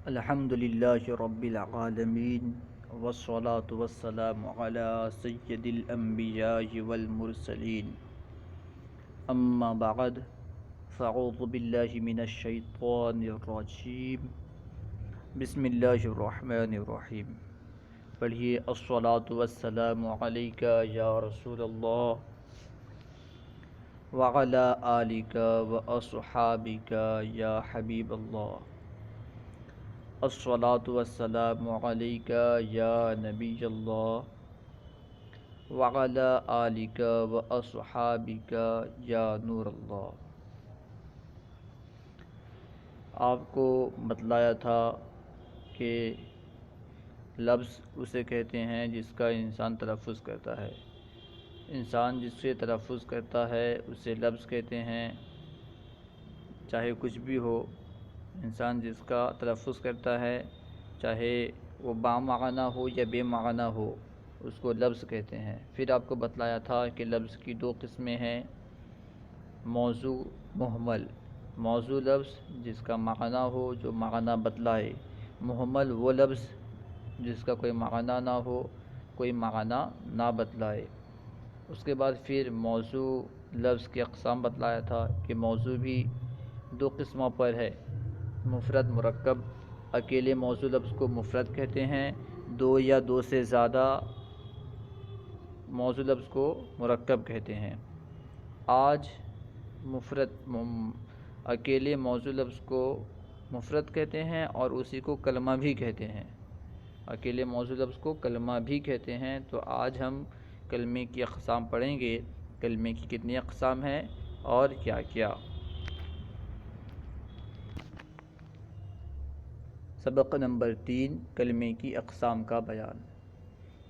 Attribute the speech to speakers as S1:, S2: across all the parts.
S1: الحمد للہ رب العالمین والصلاة والسلام علی سید الانبیاء والمرسلین اما بعد فاعوذ باللہ من الشیطان الرجیم بسم اللہ الرحمن الرحیم پڑھیے الصلاة والسلام علیک یا رسول اللہ وعلی آلک واصحابک یا حبیب اللہ الصلاة والسلام علیک یا نبی اللہ وعلی آلک واصحابک یا نور اللہ۔ آپ کو بتلایا تھا کہ لفظ اسے کہتے ہیں جس کا انسان تلفظ کرتا ہے۔ انسان جس سے تلفظ کرتا ہے اسے لفظ کہتے ہیں، چاہے کچھ بھی ہو۔ انسان جس کا تلفظ کرتا ہے چاہے وہ بامعنی ہو یا بے معنی ہو اس کو لفظ کہتے ہیں۔ پھر آپ کو بتلایا تھا کہ لفظ کی دو قسمیں ہیں، موضوع، محمل۔ موضوع لفظ جس کا معنی ہو، جو معنی بتلائے۔ محمل وہ لفظ جس کا کوئی معنی نہ ہو، کوئی معنی نہ بتلائے۔ اس کے بعد پھر موضوع لفظ کی اقسام بتلایا تھا کہ موضوع بھی دو قسموں پر ہے، مفرد، مرکب۔ اکیلے موضوع لفظ کو مفرد کہتے ہیں، دو یا دو سے زیادہ موضوع لفظ کو مرکب کہتے ہیں۔ آج اکیلے موضوع لفظ کو مفرد کہتے ہیں اور اسی کو کلمہ بھی کہتے ہیں۔ اکیلے موضوع لفظ کو کلمہ بھی کہتے ہیں۔ تو آج ہم کلمے کی اقسام پڑھیں گے، کلمے کی کتنی اقسام ہیں اور کیا کیا۔ سبق نمبر 3، کلمے کی اقسام کا بیان۔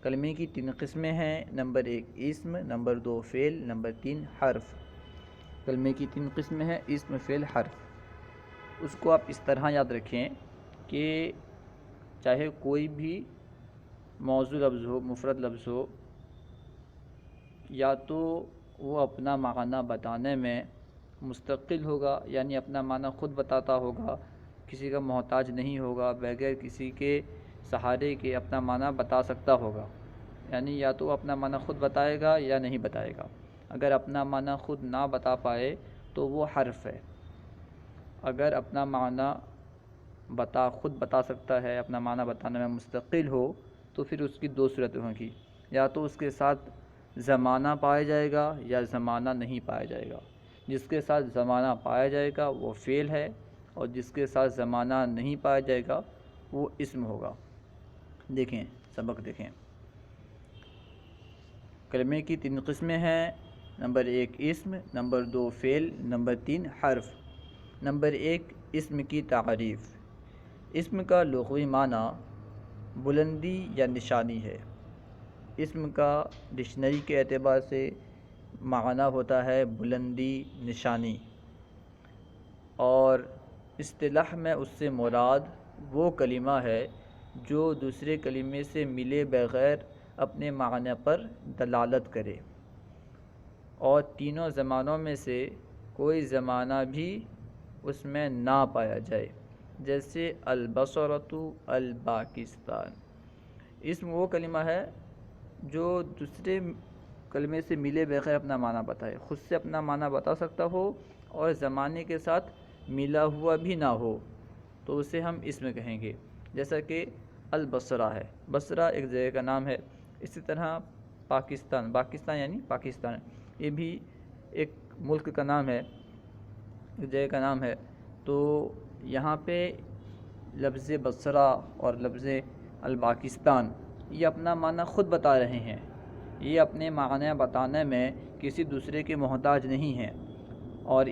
S1: کلمے کی 3 قسمیں ہیں، نمبر 1 اسم، نمبر 2 فعل، نمبر 3 حرف۔ کلمے کی 3 قسمیں ہیں، اسم، فعل، حرف۔ اس کو آپ اس طرح یاد رکھیں کہ چاہے کوئی بھی موضوع لفظ ہو، مفرد لفظ ہو، یا تو وہ اپنا معنی بتانے میں مستقل ہوگا، یعنی اپنا معنی خود بتاتا ہوگا، کسی کا محتاج نہیں ہوگا، بغیر کسی کے سہارے کے اپنا معنی بتا سکتا ہوگا۔ یعنی یا تو وہ اپنا معنی خود بتائے گا یا نہیں بتائے گا۔ اگر اپنا معنی خود نہ بتا پائے تو وہ حرف ہے۔ اگر اپنا معنی خود بتا سکتا ہے، اپنا معنی بتانے میں مستقل ہو، تو پھر اس کی 2 صورتیں ہوں گی، یا تو اس کے ساتھ زمانہ پایا جائے گا یا زمانہ نہیں پایا جائے گا۔ جس کے ساتھ زمانہ پایا جائے گا وہ فعل ہے، اور جس کے ساتھ زمانہ نہیں پایا جائے گا وہ اسم ہوگا۔ دیکھیں، سبق دیکھیں۔ کلمے کی 3 قسمیں ہیں، نمبر 1 اسم، نمبر 2 فعل، نمبر 3 حرف۔ نمبر 1 اسم کی تعریف۔ اسم کا لغوی معنی بلندی یا نشانی ہے۔ اسم کا ڈکشنری کے اعتبار سے معنی ہوتا ہے بلندی، نشانی، اور اصطلاح میں اس سے مراد وہ کلمہ ہے جو دوسرے کلمے سے ملے بغیر اپنے معنی پر دلالت کرے، اور تینوں زمانوں میں سے کوئی زمانہ بھی اس میں نہ پایا جائے، جیسے البصرۃ، الپاکستان۔ اسم وہ کلمہ ہے جو دوسرے کلمے سے ملے بغیر اپنا معنی بتائے، خود سے اپنا معنی بتا سکتا ہو اور زمانے کے ساتھ ملا ہوا بھی نہ ہو، تو اسے ہم اسم کہیں گے۔ جیسا کہ البصرہ ہے، بصرہ ایک جگہ کا نام ہے۔ اسی طرح پاکستان، پاکستان یعنی پاکستان، یہ بھی ایک ملک کا نام ہے، ایک جگہ کا نام ہے۔ تو یہاں پہ لفظ بصرہ اور لفظ الپاکستان یہ اپنا معنی خود بتا رہے ہیں، یہ اپنے معنی بتانے میں کسی دوسرے کے محتاج نہیں ہیں، اور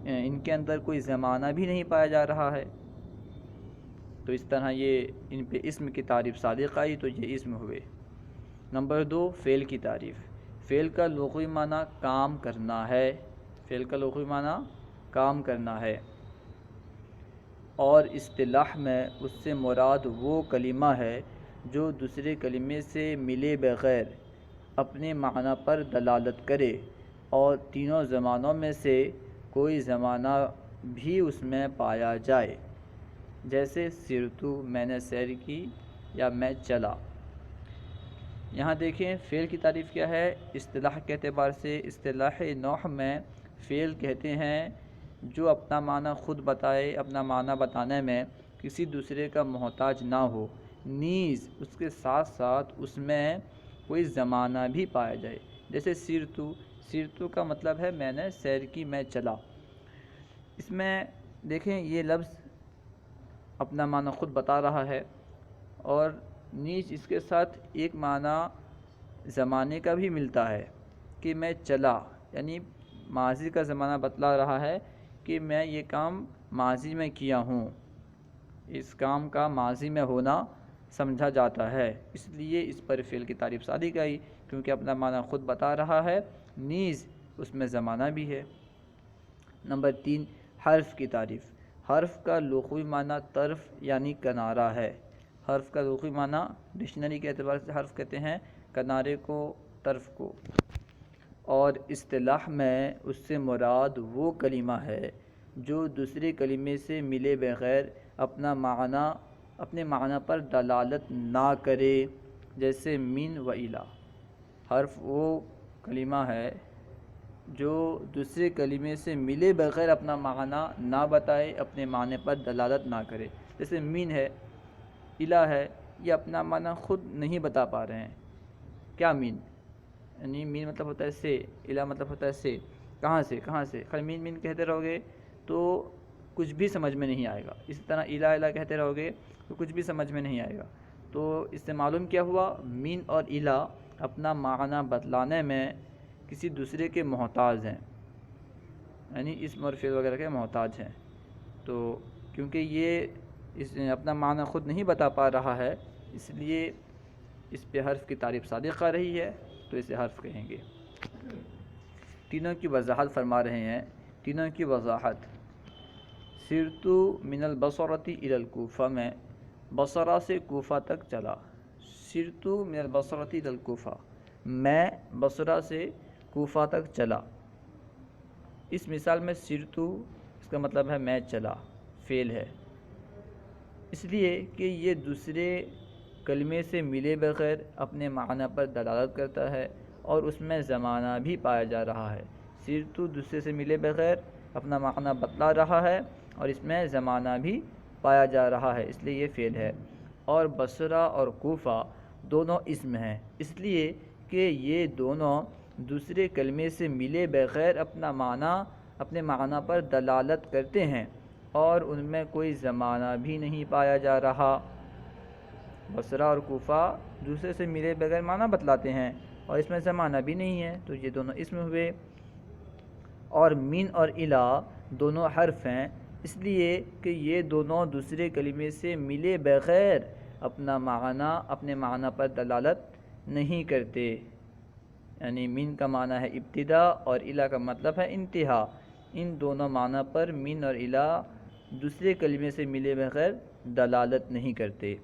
S1: ان کے اندر کوئی زمانہ بھی نہیں پایا جا رہا ہے۔ تو اس طرح یہ ان پہ اسم کی تعریف صادق آئی تو یہ اسم ہوئے۔ نمبر 2 فعل کی تعریف۔ فعل کا لغوی معنی کام کرنا ہے۔ فعل کا لغوی معنی کام کرنا ہے، اور اصطلاح میں اس سے مراد وہ کلمہ ہے جو دوسرے کلمے سے ملے بغیر اپنے معنی پر دلالت کرے، اور تینوں زمانوں میں سے کوئی زمانہ بھی اس میں پایا جائے، جیسے سرتو میں نے سیر کی یا میں چلا۔ یہاں دیکھیں فعل کی تعریف کیا ہے اصطلاح کے اعتبار سے۔ اصطلاح نحو میں فعل کہتے ہیں جو اپنا معنی خود بتائے، اپنا معنی بتانے میں کسی دوسرے کا محتاج نہ ہو، نیز اس کے ساتھ ساتھ اس میں کوئی زمانہ بھی پایا جائے۔ جیسے سرتو، سرتو کا مطلب ہے میں نے سیر کی، میں چلا۔ اس میں دیکھیں یہ لفظ اپنا معنی خود بتا رہا ہے، اور نیز اس کے ساتھ ایک معنی زمانے کا بھی ملتا ہے کہ میں چلا، یعنی ماضی کا زمانہ بتلا رہا ہے کہ میں یہ کام ماضی میں کیا ہوں، اس کام کا ماضی میں ہونا سمجھا جاتا ہے، اس لیے اس پر فعل کی تعریف صادق آئی، کیونکہ اپنا معنی خود بتا رہا ہے، نیز اس میں زمانہ بھی ہے۔ نمبر 3، حرف کی تعریف۔ حرف کا لغوی معنی طرف یعنی کنارہ ہے۔ حرف کا لغوی معنی ڈکشنری کے اعتبار سے حرف کہتے ہیں کنارے کو، طرف کو، اور اصطلاح میں اس سے مراد وہ کلمہ ہے جو دوسرے کلمے سے ملے بغیر اپنے معنی پر دلالت نہ کرے، جیسے من و الی۔ حرف وہ کلمہ ہے جو دوسرے کلمے سے ملے بغیر اپنا معنی نہ بتائے، اپنے معنی پر دلالت نہ کرے۔ جیسے من ہے، الی ہے، یہ اپنا معنی خود نہیں بتا پا رہے ہیں۔ کیا من؟ یعنی من مطلب ہوتا ہے سے، الی مطلب ہوتا ہے سے، کہاں سے، کہاں سے۔ خالی من من کہتے رہو گے تو کچھ بھی سمجھ میں نہیں آئے گا۔ اسی طرح الی الی کہتے رہو گے تو کچھ بھی سمجھ میں نہیں آئے گا۔ تو اس سے معلوم کیا ہوا؟ من اور الی اپنا معنی بتلانے میں کسی دوسرے کے محتاج ہیں، یعنی اسم اور فعل وغیرہ کے محتاج ہیں۔ تو کیونکہ یہ اپنا معنی خود نہیں بتا پا رہا ہے، اس لیے اس پہ حرف کی تعریف صادق آ رہی ہے، تو اسے حرف کہیں گے۔ تینوں کی وضاحت فرما رہے ہیں، تینوں کی وضاحت۔ سرتو من البصرۃ الی الکوفہ، میں بصرہ سے کوفہ تک چلا۔ سرتو من البصرۃ الی الکوفہ، میں بصرہ سے کوفہ تک چلا۔ اس مثال میں سرتو اس کا مطلب ہے میں چلا، فعل ہے، اس لیے کہ یہ دوسرے کلمے سے ملے بغیر اپنے معنی پر دلالت کرتا ہے اور اس میں زمانہ بھی پایا جا رہا ہے۔ سرتو دوسرے سے ملے بغیر اپنا معنی بتلا رہا ہے اور اس میں زمانہ بھی پایا جا رہا ہے، اس لیے یہ فعل ہے۔ اور بصرہ اور کوفہ دونوں اسم ہیں، اس لیے کہ یہ دونوں دوسرے کلمے سے ملے بغیر اپنے معنی پر دلالت کرتے ہیں اور ان میں کوئی زمانہ بھی نہیں پایا جا رہا۔ بصرہ اور کوفہ دوسرے سے ملے بغیر معنی بتلاتے ہیں اور اس میں زمانہ بھی نہیں ہے، تو یہ دونوں اسم ہوئے۔ اور من اور الی دونوں حرف ہیں، اس لیے کہ یہ دونوں دوسرے کلمے سے ملے بغیر اپنے معنی پر دلالت نہیں کرتے، یعنی من کا معنی ہے ابتدا اور الی کا مطلب ہے انتہا۔ ان دونوں معنی پر من اور الی دوسرے کلمے سے ملے بغیر دلالت نہیں کرتے۔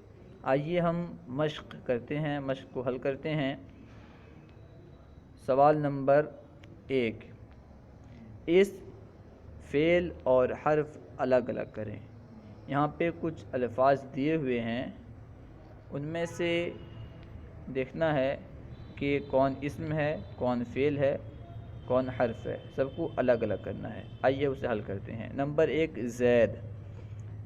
S1: آئیے ہم مشق کرتے ہیں، مشق کو حل کرتے ہیں۔ سوال نمبر 1، اس فعل اور حرف الگ الگ کریں۔ یہاں پہ کچھ الفاظ دیے ہوئے ہیں، ان میں سے دیکھنا ہے کہ کون اسم ہے، کون فعل ہے، کون حرف ہے، سب کو الگ الگ کرنا ہے۔ آئیے اسے حل کرتے ہیں۔ نمبر 1، زید۔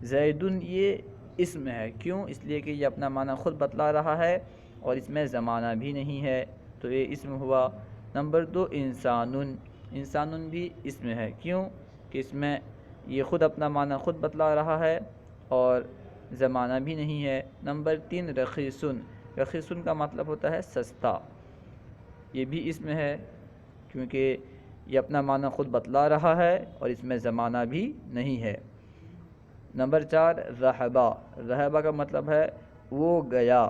S1: زیدن یہ اسم ہے، کیوں؟ اس لیے کہ یہ اپنا معنی خود بتلا رہا ہے اور اس میں زمانہ بھی نہیں ہے، تو یہ اسم ہوا۔ نمبر 2، انسانن۔ انسانن بھی اسم ہے، کیوں؟ کہ اس میں یہ خود اپنا معنی خود بتلا رہا ہے اور زمانہ بھی نہیں ہے۔ نمبر 3، رخیصن۔ رخیصن کا مطلب ہوتا ہے سستا، یہ بھی اسم ہے کیونکہ یہ اپنا معنی خود بتلا رہا ہے اور اس میں زمانہ بھی نہیں ہے۔ نمبر 4، ذہبا۔ ذہبا کا مطلب ہے وہ گیا،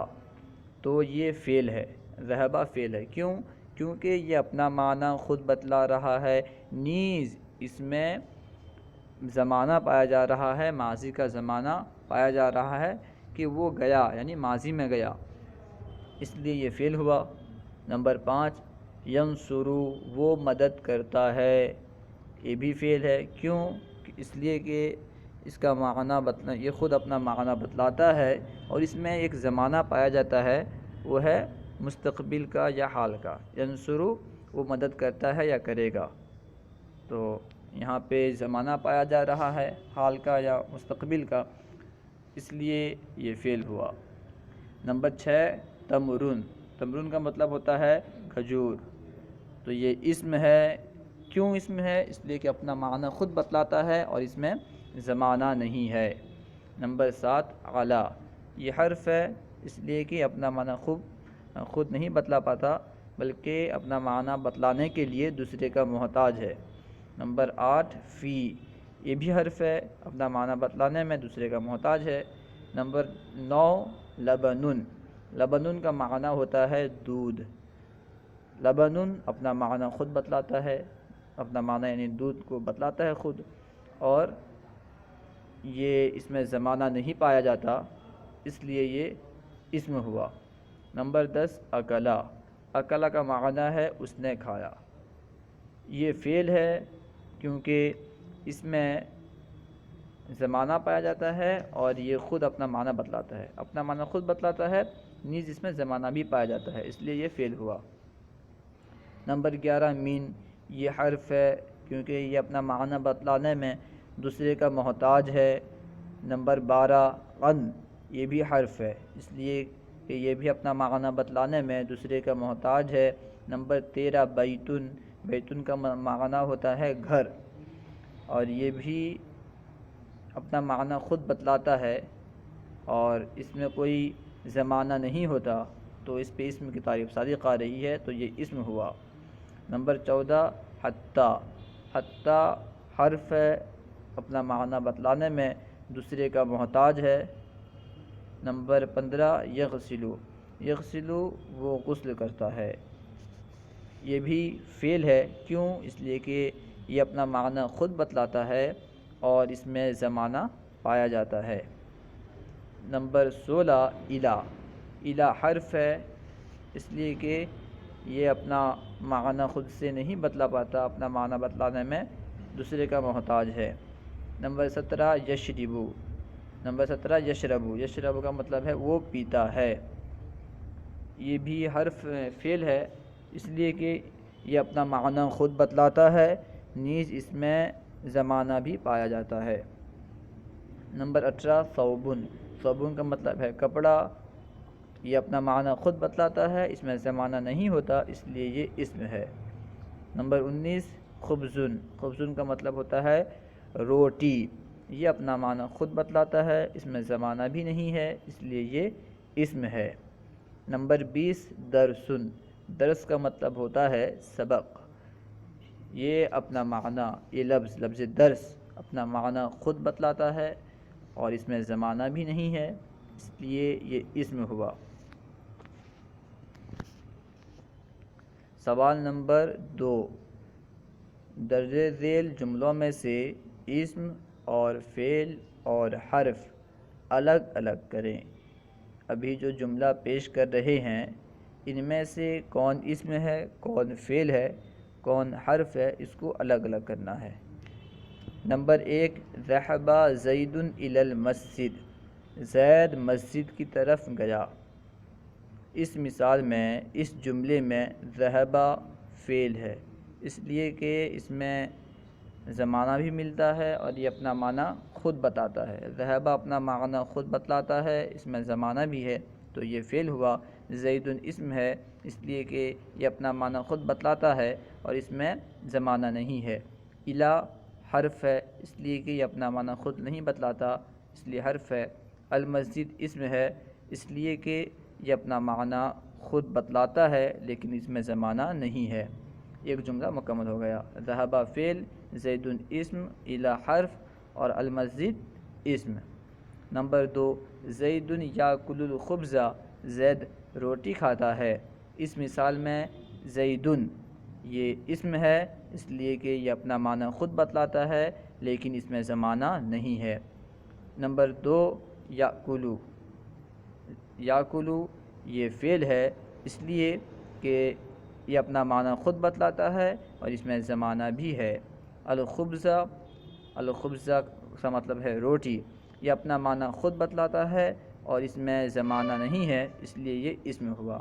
S1: تو یہ فعل ہے، ذہبا فعل ہے، کیوں؟ کیونکہ یہ اپنا معنی خود بتلا رہا ہے، نیز اس میں زمانہ پایا جا رہا ہے، ماضی کا زمانہ پایا جا رہا ہے کہ وہ گیا، یعنی ماضی میں گیا، اس لیے یہ فعل ہوا۔ نمبر 5، ینصرو، وہ مدد کرتا ہے، یہ بھی فعل ہے، کیوں؟ اس لیے کہ اس کا یہ خود اپنا معنی بتلاتا ہے، اور اس میں ایک زمانہ پایا جاتا ہے، وہ ہے مستقبل کا یا حال کا، ینصرو وہ مدد کرتا ہے یا کرے گا۔ تو یہاں پہ زمانہ پایا جا رہا ہے حال کا یا مستقبل کا، اس لیے یہ فعل ہوا۔ نمبر 6 تمرن۔ تمرن کا مطلب ہوتا ہے کھجور، تو یہ اسم ہے۔ کیوں اسم ہے؟ اس لیے کہ اپنا معنی خود بتلاتا ہے اور اس میں زمانہ نہیں ہے۔ نمبر 7 علی۔ یہ حرف ہے اس لیے کہ اپنا معنی خود نہیں بتلا پاتا، بلکہ اپنا معنی بتلانے کے لیے دوسرے کا محتاج ہے۔ نمبر 8 فی۔ یہ بھی حرف ہے، اپنا معنی بتلانے میں دوسرے کا محتاج ہے۔ نمبر 9 لبنن۔ لبنن کا معنی ہوتا ہے دودھ۔ لبنن اپنا معنی خود بتلاتا ہے، اپنا معنی یعنی دودھ کو بتلاتا ہے خود، اور یہ اس میں زمانہ نہیں پایا جاتا، اس لیے یہ اسم ہوا۔ نمبر 10 اکلا۔ اکلا کا معنی ہے اس نے کھایا۔ یہ فعل ہے کیونکہ اس میں زمانہ پایا جاتا ہے اور یہ خود اپنا معنی بتلاتا ہے، اپنا معنی خود بتلاتا ہے، نیز اس میں زمانہ بھی پایا جاتا ہے، اس لیے یہ فعل ہوا۔ نمبر 11 مین۔ یہ حرف ہے کیونکہ یہ اپنا معنی بتلانے میں دوسرے کا محتاج ہے۔ نمبر 12 عن۔ یہ بھی حرف ہے اس لیے کہ یہ بھی اپنا معنی بتلانے میں دوسرے کا محتاج ہے۔ نمبر 13 بیتن۔ بیتن کا معنی ہوتا ہے گھر، اور یہ بھی اپنا معنی خود بتلاتا ہے اور اس میں کوئی زمانہ نہیں ہوتا، تو اس پہ اسم کی تعریف صادق آ رہی ہے، تو یہ اسم ہوا۔ نمبر 14 حتی۔ حتی حرف ہے، اپنا معنی بتلانے میں دوسرے کا محتاج ہے۔ نمبر 15 یغسلو۔ یغسلو وہ غسل کرتا ہے۔ یہ بھی فعل ہے، کیوں؟ اس لیے کہ یہ اپنا معنی خود بتلاتا ہے اور اس میں زمانہ پایا جاتا ہے۔ نمبر 16 الی۔ الی حرف ہے اس لیے کہ یہ اپنا معنی خود سے نہیں بتلا پاتا، اپنا معنی بتلانے میں دوسرے کا محتاج ہے۔ نمبر 17 یشربو۔ نمبر 17 یشربو۔ یشربو کا مطلب ہے وہ پیتا ہے۔ یہ بھی حرف فعل ہے اس لیے کہ یہ اپنا معنی خود بتلاتا ہے، نیز اس میں زمانہ بھی پایا جاتا ہے۔ نمبر 18 ثوبن۔ ثوبن کا مطلب ہے کپڑا، یہ اپنا معنی خود بتلاتا ہے، اس میں زمانہ نہیں ہوتا، اس لیے یہ اسم ہے۔ نمبر 19 خبزن۔ خبزن کا مطلب ہوتا ہے روٹی، یہ اپنا معنی خود بتلاتا ہے، اس میں زمانہ بھی نہیں ہے، اس لیے یہ اسم ہے۔ نمبر 20 درسن۔ درس کا مطلب ہوتا ہے سبق، یہ اپنا معنی، یہ لفظ درس اپنا معنی خود بتلاتا ہے اور اس میں زمانہ بھی نہیں ہے، اس لیے یہ اسم ہوا۔ سوال نمبر 2، درجہ ذیل جملوں میں سے اسم اور فعل اور حرف الگ الگ کریں۔ ابھی جو جملہ پیش کر رہے ہیں ان میں سے کون اسم ہے، کون فعل ہے، کون حرف ہے، اس کو الگ الگ کرنا ہے۔ نمبر 1 ذهب زید الی المسجد۔ زید مسجد کی طرف گیا۔ اس مثال میں، اس جملے میں ذهب فعل ہے، اس لیے کہ اس میں زمانہ بھی ملتا ہے اور یہ اپنا معنی خود بتاتا ہے۔ ذهب اپنا معنی خود بتلاتا ہے، اس میں زمانہ بھی ہے، تو یہ فعل ہوا۔ زید اسم ہے اس لیے کہ یہ اپنا معنی خود بتلاتا ہے اور اس میں زمانہ نہیں ہے۔ الی حرف ہے اس لیے کہ یہ اپنا معنی خود نہیں بتلاتا، اس لیے حرف ہے۔ المسجد اسم ہے اس لیے کہ یہ اپنا معنی خود بتلاتا ہے لیکن اس میں زمانہ نہیں ہے۔ ایک جملہ مکمل ہو گیا۔ ذهب فعل، زید اسم، الی حرف اور المسجد اسم۔ نمبر 2 زید یاکل الخبز۔ زید روٹی کھاتا ہے۔ اس مثال میں زیدن یہ اسم ہے اس لیے کہ یہ اپنا معنی خود بتلاتا ہے لیکن اس میں زمانہ نہیں ہے۔ نمبر 2 یاکلو۔ یاکلو یہ فعل ہے اس لیے کہ یہ اپنا معنی خود بتلاتا ہے اور اس میں زمانہ بھی ہے۔ الخبز، الخبز اس کا مطلب ہے روٹی۔ یہ اپنا معنی خود بتلاتا ہے اور اس میں زمانہ نہیں ہے، اس لیے یہ اسم ہوا۔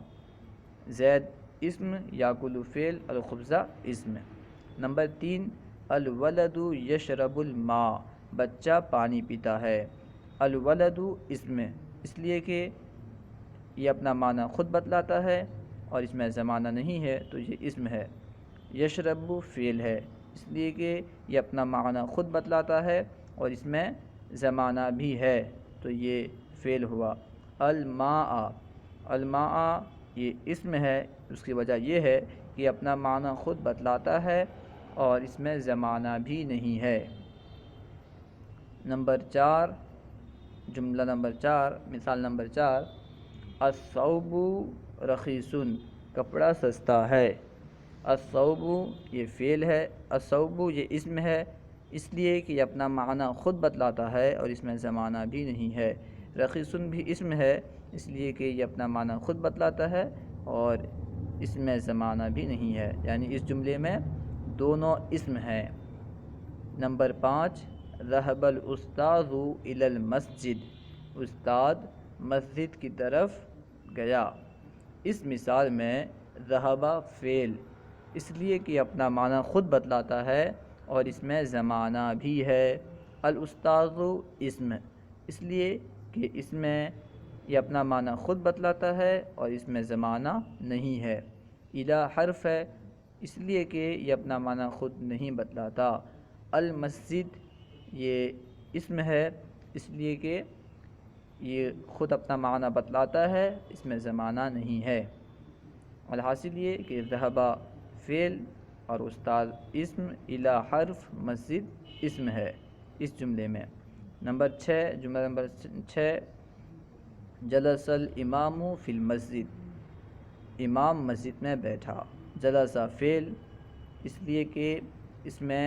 S1: زید اسم، یاکل فعل، الخبز اسم۔ نمبر 3، الولد یشرب الماء، بچہ پانی پیتا ہے۔ الولد اسم، اس لیے کہ یہ اپنا معنی خود بتلاتا ہے اور اس میں زمانہ نہیں ہے تو یہ اسم ہے۔ یشرب فعل ہے، اس لیے کہ یہ اپنا معنی خود بتلاتا ہے اور اس میں زمانہ بھی ہے تو یہ فعل ہوا۔ الماء، الماء یہ اسم ہے، اس کی وجہ یہ ہے کہ اپنا معنی خود بتلاتا ہے اور اس میں زمانہ بھی نہیں ہے۔ نمبر 4، جملہ نمبر 4، مثال نمبر 4، الثوب رخیص، کپڑا سستا ہے۔ الثوب یہ فعل ہے، الثوب یہ اسم ہے، اس لیے کہ یہ اپنا معنی خود بتلاتا ہے اور اس میں زمانہ بھی نہیں ہے۔ رخیص بھی اسم ہے، اس لیے کہ یہ اپنا معنی خود بتلاتا ہے اور اس میں زمانہ بھی نہیں ہے، یعنی اس جملے میں دونوں اسم ہیں۔ نمبر 5، ذهب الاستاذ الى المسجد، استاد مسجد کی طرف گیا۔ اس مثال میں ذهب فعل، اس لیے کہ اپنا معنی خود بتلاتا ہے اور اس میں زمانہ بھی ہے۔ الاستاذ اسم، اس لیے کہ اس میں یہ اپنا معنی خود بتلاتا ہے اور اس میں زمانہ نہیں ہے۔ الی حرف ہے، اس لیے کہ یہ اپنا معنی خود نہیں بتلاتا۔ المسجد یہ اسم ہے، اس لیے کہ یہ خود اپنا معنی بتلاتا ہے، اس میں زمانہ نہیں ہے۔ الحاصل یہ کہ ذهب فعل اور استاد اسم، الی حرف، مسجد اسم ہے اس جملے میں۔ نمبر 6، جملہ نمبر 6، جلس الامام فی المسجد، امام مسجد میں بیٹھا۔ جلس فعل، اس لیے کہ اس میں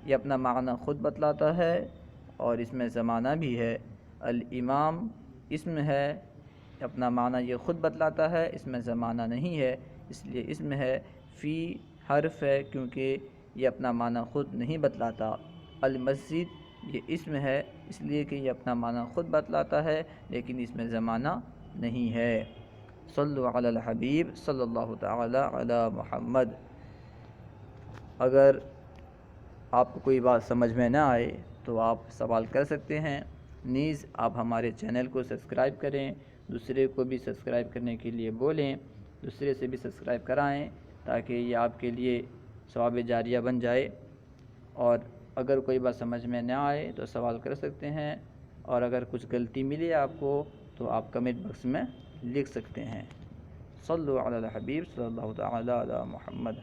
S1: یہ اپنا معنی خود بتلاتا ہے اور اس میں زمانہ بھی ہے۔ الامام اسم ہے، اپنا معنی یہ خود بتلاتا ہے، اس میں زمانہ نہیں ہے، اس لیے اسم ہے۔ فی حرف ہے، کیونکہ یہ اپنا معنی خود نہیں بتلاتا۔ المسجد یہ اسم ہے، اس لیے کہ یہ اپنا معنی خود بتلاتا ہے لیکن اس میں زمانہ نہیں ہے۔ صلو علی الحبیب صلی اللہ تعالی علی محمد۔ اگر آپ کو کوئی بات سمجھ میں نہ آئے تو آپ سوال کر سکتے ہیں، نیز آپ ہمارے چینل کو سبسکرائب کریں، دوسرے کو بھی سبسکرائب کرنے کے لیے بولیں، دوسرے سے بھی سبسکرائب کرائیں تاکہ یہ آپ کے لیے ثواب جاریہ بن جائے۔ اور اگر کوئی بات سمجھ میں نہ آئے تو سوال کر سکتے ہیں، اور اگر کچھ غلطی ملے آپ کو تو آپ کمنٹ باکس میں لکھ سکتے ہیں۔ صلو علی الحبیب صلی اللہ تعالی علی محمد۔